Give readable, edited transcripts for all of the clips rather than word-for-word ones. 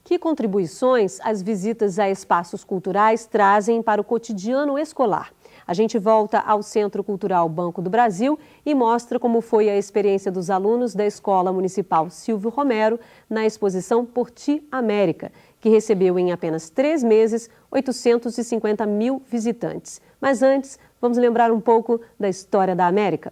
Que contribuições as visitas a espaços culturais trazem para o cotidiano escolar? A gente volta ao Centro Cultural Banco do Brasil e mostra como foi a experiência dos alunos da Escola Municipal Silvio Romero na exposição Por Ti América, que recebeu em apenas 3 meses 850 mil visitantes. Mas antes, vamos lembrar um pouco da história da América.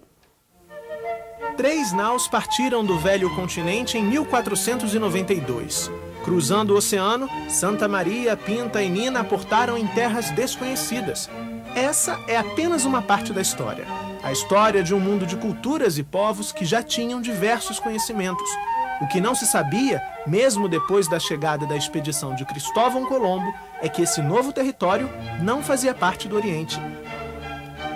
3 naus partiram do velho continente em 1492. Cruzando o oceano, Santa Maria, Pinta e Nina aportaram em terras desconhecidas. Essa é apenas uma parte da história. A história de um mundo de culturas e povos que já tinham diversos conhecimentos. O que não se sabia, mesmo depois da chegada da expedição de Cristóvão Colombo, é que esse novo território não fazia parte do Oriente.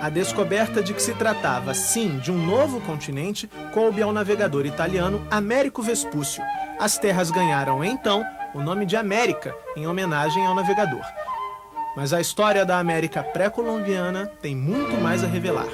A descoberta de que se tratava, sim, de um novo continente coube ao navegador italiano Américo Vespúcio. As terras ganharam, então, o nome de América, em homenagem ao navegador. Mas a história da América pré-colombiana tem muito mais a revelar.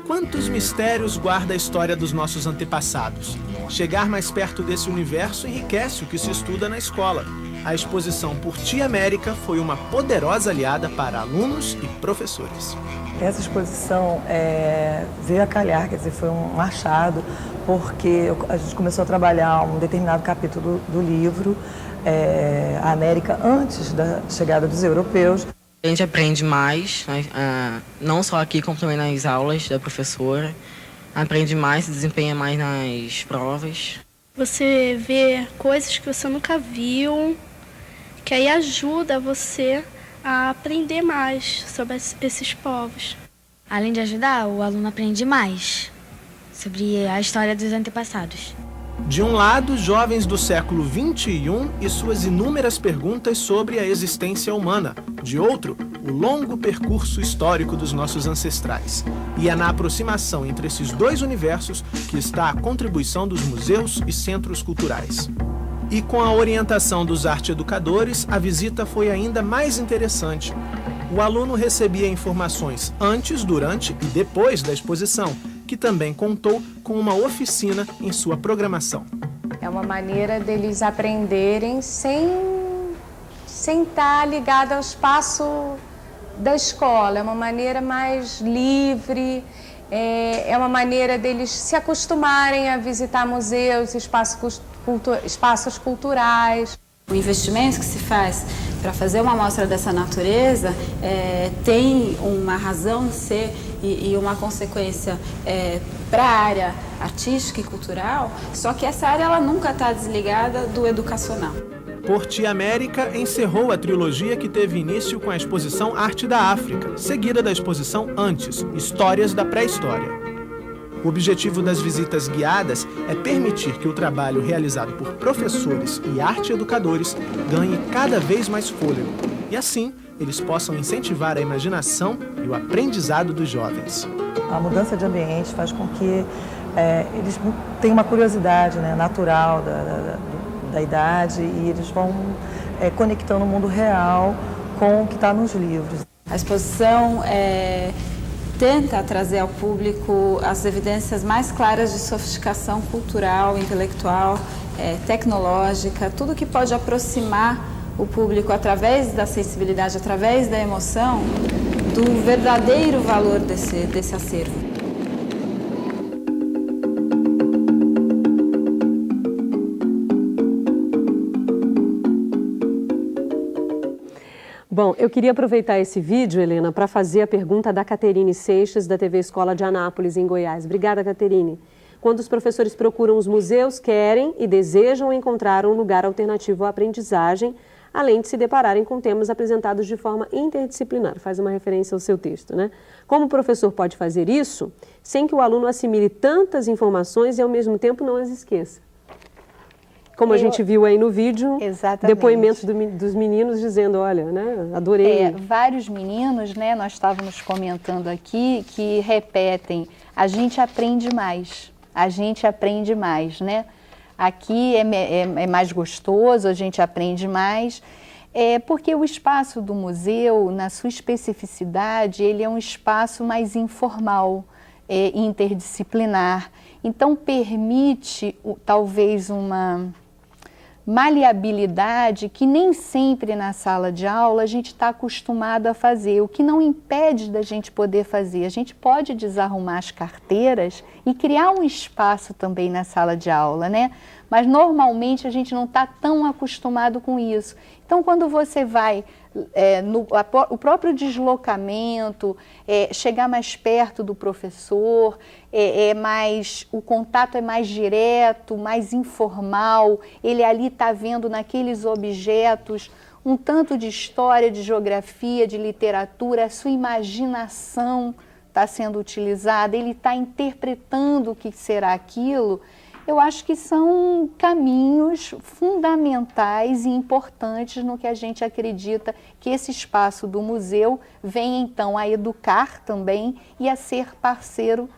Quantos mistérios guarda a história dos nossos antepassados? Chegar mais perto desse universo enriquece o que se estuda na escola. A exposição Por Ti América foi uma poderosa aliada para alunos e professores. Essa exposição veio a calhar, quer dizer, foi um achado, porque a gente começou a trabalhar um determinado capítulo do livro, a América antes da chegada dos europeus. A gente aprende mais, não só aqui, como também nas aulas da professora. Aprende mais, se desempenha mais nas provas. Você vê coisas que você nunca viu, que aí ajuda você a aprender mais sobre esses povos. Além de ajudar, o aluno aprende mais sobre a história dos antepassados. De um lado, jovens do século XXI e suas inúmeras perguntas sobre a existência humana. De outro, o longo percurso histórico dos nossos ancestrais. E é na aproximação entre esses dois universos que está a contribuição dos museus e centros culturais. E com a orientação dos arte-educadores, a visita foi ainda mais interessante. O aluno recebia informações antes, durante e depois da exposição, que também contou com uma oficina em sua programação. É uma maneira deles aprenderem sem estar ligado ao espaço da escola. É uma maneira mais livre, é uma maneira deles se acostumarem a visitar museus, espaços culturais. O investimento que se faz para fazer uma amostra dessa natureza tem uma razão de ser e uma consequência para a área artística e cultural, só que essa área ela nunca está desligada do educacional. Por Ti América encerrou a trilogia que teve início com a exposição Arte da África, seguida da exposição Antes, Histórias da Pré-História. O objetivo das visitas guiadas é permitir que o trabalho realizado por professores e arte-educadores ganhe cada vez mais fôlego e, assim, eles possam incentivar a imaginação e o aprendizado dos jovens. A mudança de ambiente faz com que eles tenham uma curiosidade natural da idade e eles vão conectando o mundo real com o que está nos livros. A exposição tenta trazer ao público as evidências mais claras de sofisticação cultural, intelectual, tecnológica, tudo que pode aproximar o público através da sensibilidade, através da emoção, do verdadeiro valor desse acervo. Bom, eu queria aproveitar esse vídeo, Helena, para fazer a pergunta da Caterine Seixas, da TV Escola de Anápolis, em Goiás. Obrigada, Caterine. Quando os professores procuram os museus, querem e desejam encontrar um lugar alternativo à aprendizagem, além de se depararem com temas apresentados de forma interdisciplinar. Faz uma referência ao seu texto, né? Como o professor pode fazer isso sem que o aluno assimile tantas informações e, ao mesmo tempo, não as esqueça? Como a gente viu aí no vídeo, depoimentos dos meninos dizendo, olha, né, adorei. Vários meninos, né, nós estávamos comentando aqui, que repetem, a gente aprende mais, né? Aqui é mais gostoso, a gente aprende mais, porque o espaço do museu, na sua especificidade, ele é um espaço mais informal, interdisciplinar. Então, permite talvez maleabilidade que nem sempre na sala de aula a gente está acostumado a fazer, o que não impede da gente poder fazer. A gente pode desarrumar as carteiras e criar um espaço também na sala de aula, né? Mas normalmente a gente não está tão acostumado com isso. Então, quando você vai o próprio deslocamento, chegar mais perto do professor, o contato é mais direto, mais informal, ele ali está vendo naqueles objetos um tanto de história, de geografia, de literatura, a sua imaginação está sendo utilizada, ele está interpretando o que será aquilo. Eu acho que são caminhos fundamentais e importantes no que a gente acredita que esse espaço do museu vem então a educar também e a ser parceiro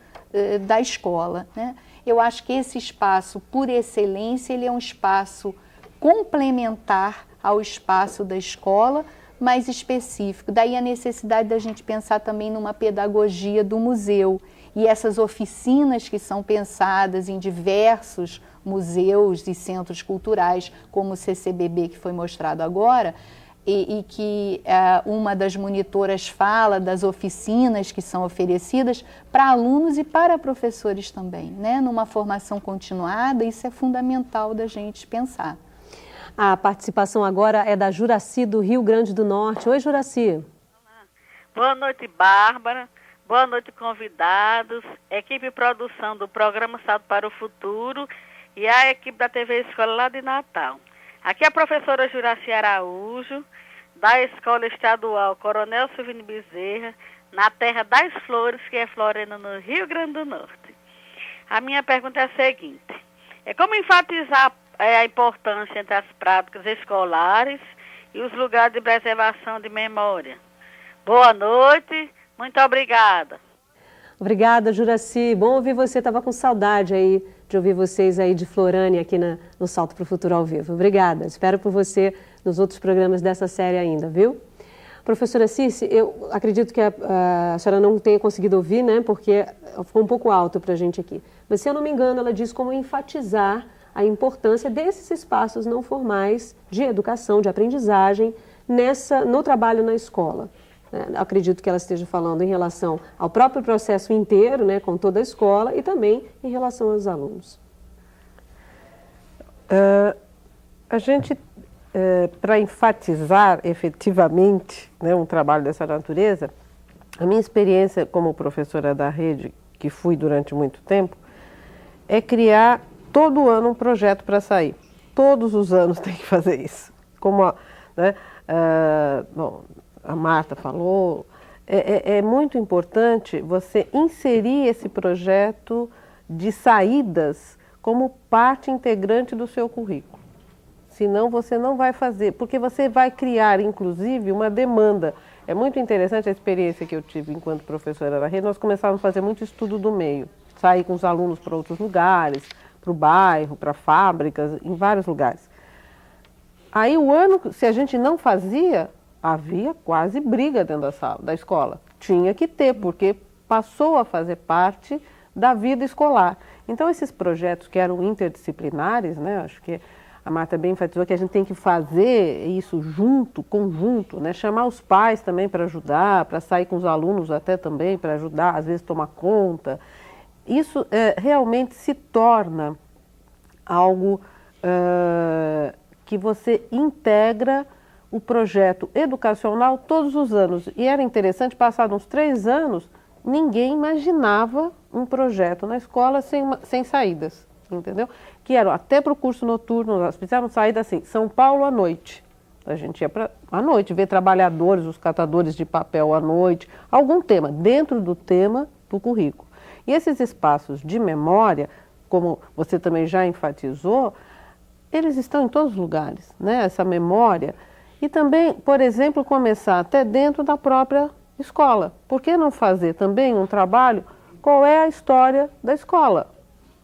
da escola, né? Eu acho que esse espaço, por excelência, ele é um espaço complementar ao espaço da escola, mais específico. Daí a necessidade da gente pensar também numa pedagogia do museu. E essas oficinas que são pensadas em diversos museus e centros culturais, como o CCBB, que foi mostrado agora, e que uma das monitoras fala das oficinas que são oferecidas para alunos e para professores também, né? Numa formação continuada, isso é fundamental da gente pensar. A participação agora é da Juraci, do Rio Grande do Norte. Oi, Juraci. Boa noite, Bárbara. Boa noite, convidados, equipe de produção do programa Salto para o Futuro e a equipe da TV Escola lá de Natal. Aqui é a professora Juraci Araújo, da Escola Estadual Coronel Silvino Bezerra, na terra das flores, que é Florena, no Rio Grande do Norte. A minha pergunta é a seguinte: como enfatizar a importância entre as práticas escolares e os lugares de preservação de memória? Boa noite. Muito obrigada. Obrigada, Juraci. Bom ouvir você. Estava com saudade aí de ouvir vocês aí de Florânia aqui no Salto para o Futuro ao vivo. Obrigada. Espero por você nos outros programas dessa série ainda, viu? Professora Cici, eu acredito que a senhora não tenha conseguido ouvir, né? Porque ficou um pouco alto para a gente aqui. Mas, se eu não me engano, ela diz como enfatizar a importância desses espaços não formais de educação, de aprendizagem, no trabalho na escola. Acredito que ela esteja falando em relação ao próprio processo inteiro, né, com toda a escola, e também em relação aos alunos. A gente, para enfatizar efetivamente, né, um trabalho dessa natureza, a minha experiência como professora da rede, que fui durante muito tempo, é criar todo ano um projeto para sair. Todos os anos tem que fazer isso. Como, né, bom, a Marta falou, é muito importante você inserir esse projeto de saídas como parte integrante do seu currículo. Senão você não vai fazer, porque você vai criar, inclusive, uma demanda. É muito interessante a experiência que eu tive enquanto professora da rede. Nós começávamos a fazer muito estudo do meio, sair com os alunos para outros lugares, para o bairro, para fábricas, em vários lugares. Aí o ano, se a gente não fazia, havia quase briga dentro da escola. Tinha que ter, porque passou a fazer parte da vida escolar. Então, esses projetos que eram interdisciplinares, né, acho que a Marta bem enfatizou que a gente tem que fazer isso junto, conjunto, né, chamar os pais também para ajudar, para sair com os alunos até também para ajudar, às vezes tomar conta. Isso realmente se torna algo que você integra o projeto educacional todos os anos. E era interessante, passados uns 3 anos, ninguém imaginava um projeto na escola sem saídas, entendeu? Que eram até para o curso noturno, nós fizemos saída assim, São Paulo à noite. A gente ia à noite, ver trabalhadores, os catadores de papel à noite, algum tema, dentro do tema do currículo. E esses espaços de memória, como você também já enfatizou, eles estão em todos os lugares, né? Essa memória. E também, por exemplo, começar até dentro da própria escola. Por que não fazer também um trabalho? Qual é a história da escola?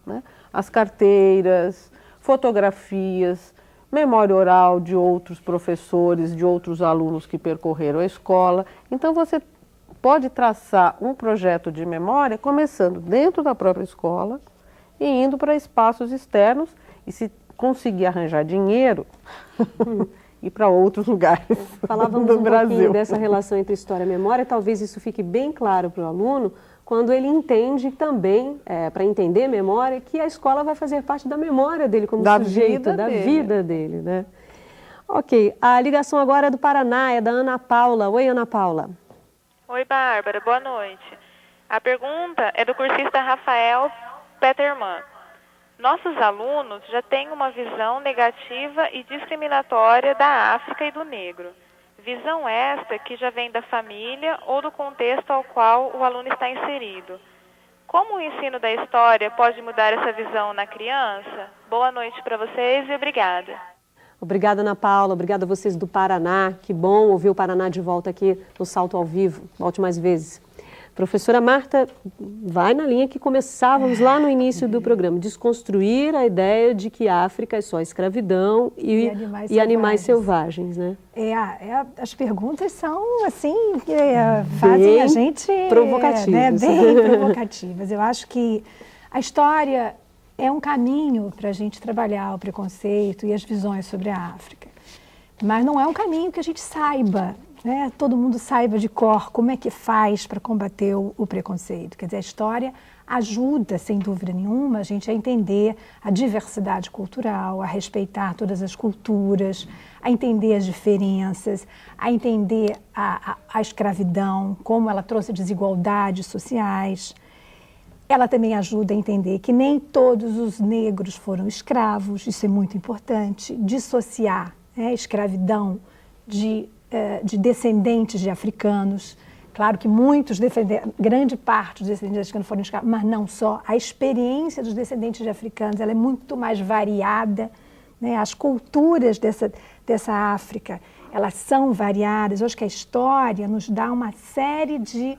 Né? As carteiras, fotografias, memória oral de outros professores, de outros alunos que percorreram a escola. Então, você pode traçar um projeto de memória começando dentro da própria escola e indo para espaços externos e se conseguir arranjar dinheiro e ir para outros lugares Falávamos do um Brasil. pouquinho dessa relação entre história e memória, talvez isso fique bem claro para o aluno quando ele entende também, para entender memória, que a escola vai fazer parte da memória dele como sujeito, da vida dele, né? Ok, a ligação agora é do Paraná, é da Ana Paula. Oi, Ana Paula. Oi, Bárbara, boa noite. A pergunta é do cursista Rafael Peterman. Nossos alunos já têm uma visão negativa e discriminatória da África e do negro. Visão esta que já vem da família ou do contexto ao qual o aluno está inserido. Como o ensino da história pode mudar essa visão na criança? Boa noite para vocês e obrigada. Obrigada, Ana Paula. Obrigada a vocês do Paraná. Que bom ouvir o Paraná de volta aqui no Salto ao Vivo. Volte mais vezes. Professora Marta, vai na linha que começávamos lá no início do programa. Desconstruir a ideia de que a África é só escravidão e animais selvagens, né? As perguntas são, assim, fazem a gente... provocativas. Bem provocativas. Eu acho que a história é um caminho para a gente trabalhar o preconceito e as visões sobre a África. Mas não é um caminho que a gente saiba, né? Todo mundo saiba de cor como é que faz para combater o preconceito. Quer dizer, a história ajuda, sem dúvida nenhuma, a gente a entender a diversidade cultural, a respeitar todas as culturas, a entender as diferenças, a entender a escravidão, como ela trouxe desigualdades sociais. Ela também ajuda a entender que nem todos os negros foram escravos, isso é muito importante, dissociar escravidão de descendentes de africanos. Claro que grande parte dos descendentes de africanos foram escravos, mas não só. A experiência dos descendentes de africanos ela é muito mais variada, né? As culturas dessa África, elas são variadas. Eu acho que a história nos dá uma série de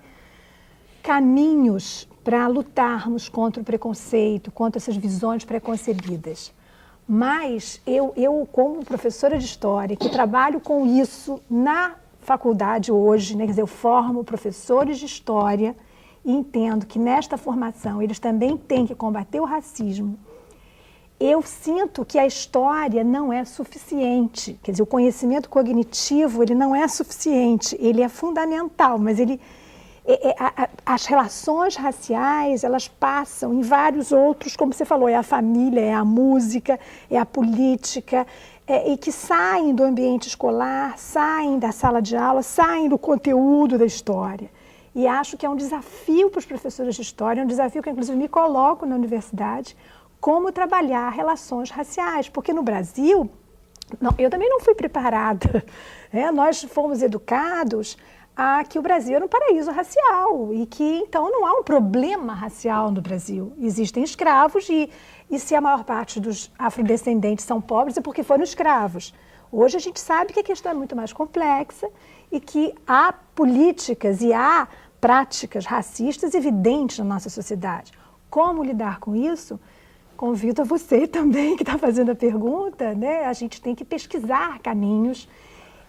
caminhos para lutarmos contra o preconceito, contra essas visões preconcebidas. Mas eu como professora de história, que trabalho com isso na faculdade hoje, né, quer dizer, eu formo professores de história e entendo que nesta formação eles também têm que combater o racismo. Eu sinto que a história não é suficiente, quer dizer, o conhecimento cognitivo ele não é suficiente, ele é fundamental, mas as relações raciais, elas passam em vários outros, como você falou, é a família, é a música, é a política, e que saem do ambiente escolar, saem da sala de aula, saem do conteúdo da história. E acho que é um desafio para os professores de história, é um desafio que inclusive me coloco na universidade, como trabalhar relações raciais, porque no Brasil, eu também não fui preparada, nós fomos educados a que o Brasil era um paraíso racial e que, então, não há um problema racial no Brasil. Existem escravos e se a maior parte dos afrodescendentes são pobres é porque foram escravos. Hoje a gente sabe que a questão é muito mais complexa e que há políticas e há práticas racistas evidentes na nossa sociedade. Como lidar com isso? Convido a você também, que está fazendo a pergunta, né? A gente tem que pesquisar caminhos.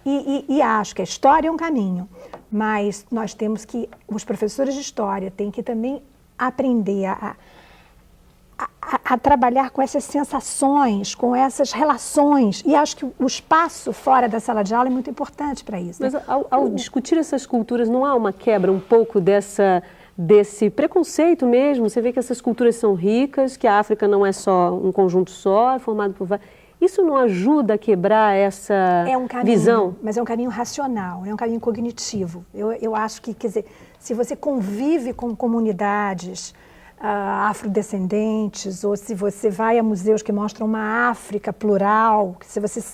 E acho que a história é um caminho, mas nós temos que, os professores de história têm que também aprender a trabalhar com essas sensações, com essas relações, e acho que o espaço fora da sala de aula é muito importante para isso. Mas ao discutir essas culturas, não há uma quebra um pouco desse preconceito mesmo? Você vê que essas culturas são ricas, que a África não é só um conjunto só, é formado por vários... Isso não ajuda a quebrar essa visão? Mas é um caminho racional, é um caminho cognitivo. Eu acho que, quer dizer, se você convive com comunidades afrodescendentes, ou se você vai a museus que mostram uma África plural, se você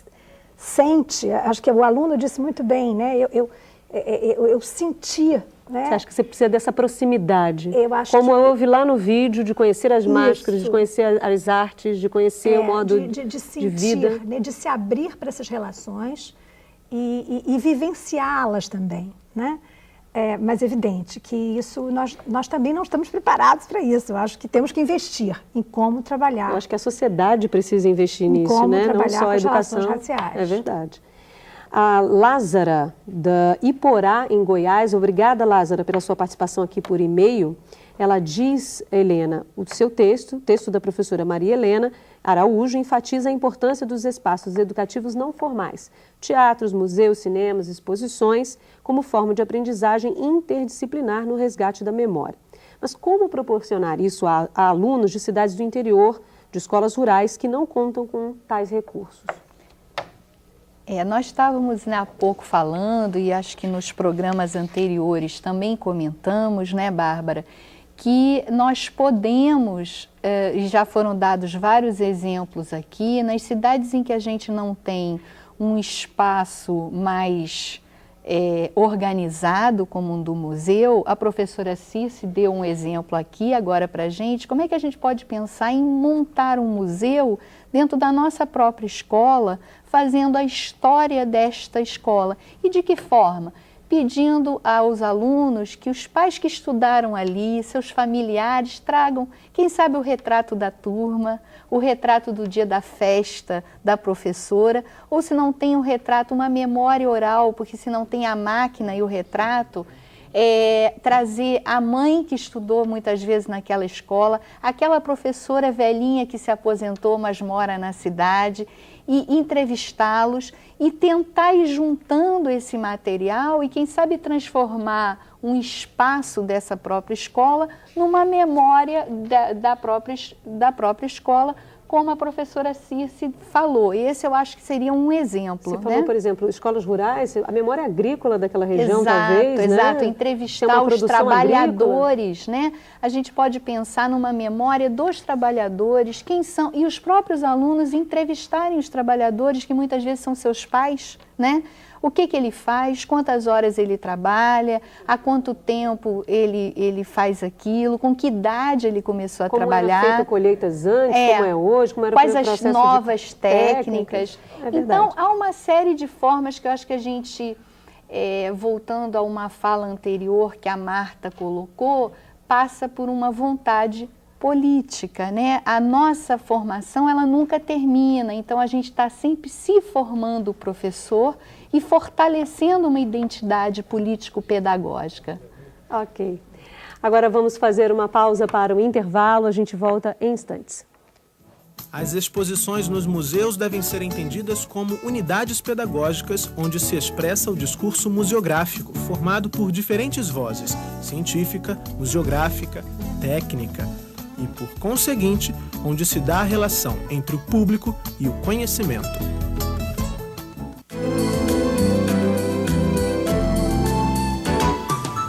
sente, acho que o aluno disse muito bem, né? Eu senti... Né? Você acha que você precisa dessa proximidade? Eu acho como eu ouvi lá no vídeo, de conhecer as máscaras, de conhecer as artes, de conhecer o modo de vida. Né? De se abrir para essas relações e vivenciá-las também. Né? Mas é evidente que isso nós também não estamos preparados para isso. Eu acho que temos que investir em como trabalhar. Eu acho que a sociedade precisa investir nisso, né? Não só a educação. Raciais. É verdade. A Lázara, da Iporá, em Goiás. Obrigada, Lázara, pela sua participação aqui por e-mail. Ela diz, Helena, o seu texto da professora Maria Helena, Araújo enfatiza a importância dos espaços educativos não formais, teatros, museus, cinemas, exposições, como forma de aprendizagem interdisciplinar no resgate da memória. Mas como proporcionar isso a alunos de cidades do interior, de escolas rurais que não contam com tais recursos? Nós estávamos há pouco falando, e acho que nos programas anteriores também comentamos, né, Bárbara, que nós podemos, e já foram dados vários exemplos aqui, nas cidades em que a gente não tem um espaço mais organizado como um do museu, a professora Circe deu um exemplo aqui agora para a gente, como é que a gente pode pensar em montar um museu dentro da nossa própria escola, fazendo a história desta escola. E de que forma? Pedindo aos alunos que os pais que estudaram ali, seus familiares, tragam, quem sabe, o retrato da turma, o retrato do dia da festa da professora, ou se não tem um retrato, uma memória oral, porque se não tem a máquina e o retrato, trazer a mãe que estudou muitas vezes naquela escola, aquela professora velhinha que se aposentou, mas mora na cidade, e entrevistá-los e tentar ir juntando esse material e, quem sabe, transformar um espaço dessa própria escola numa memória da própria escola, como a professora Circe falou. Esse eu acho que seria um exemplo. Você falou, por exemplo, escolas rurais, a memória agrícola daquela região, exato, talvez, exato, né? Entrevistar os trabalhadores, né? A gente pode pensar numa memória dos trabalhadores, quem são, e os próprios alunos entrevistarem os trabalhadores, que muitas vezes são seus pais, né? O que ele faz, quantas horas ele trabalha, há quanto tempo ele faz aquilo, com que idade ele começou a trabalhar. Como era feita colheitas antes, como é hoje, como era quais o as processo novas técnicas. Então, há uma série de formas que eu acho que a gente, voltando a uma fala anterior que a Marta colocou, passa por uma vontade política, né? A nossa formação, ela nunca termina, então a gente está sempre se formando professor e fortalecendo uma identidade político-pedagógica. Ok. Agora vamos fazer uma pausa para o intervalo, a gente volta em instantes. As exposições nos museus devem ser entendidas como unidades pedagógicas onde se expressa o discurso museográfico, formado por diferentes vozes, científica, museográfica, técnica, e, por conseguinte, onde se dá a relação entre o público e o conhecimento.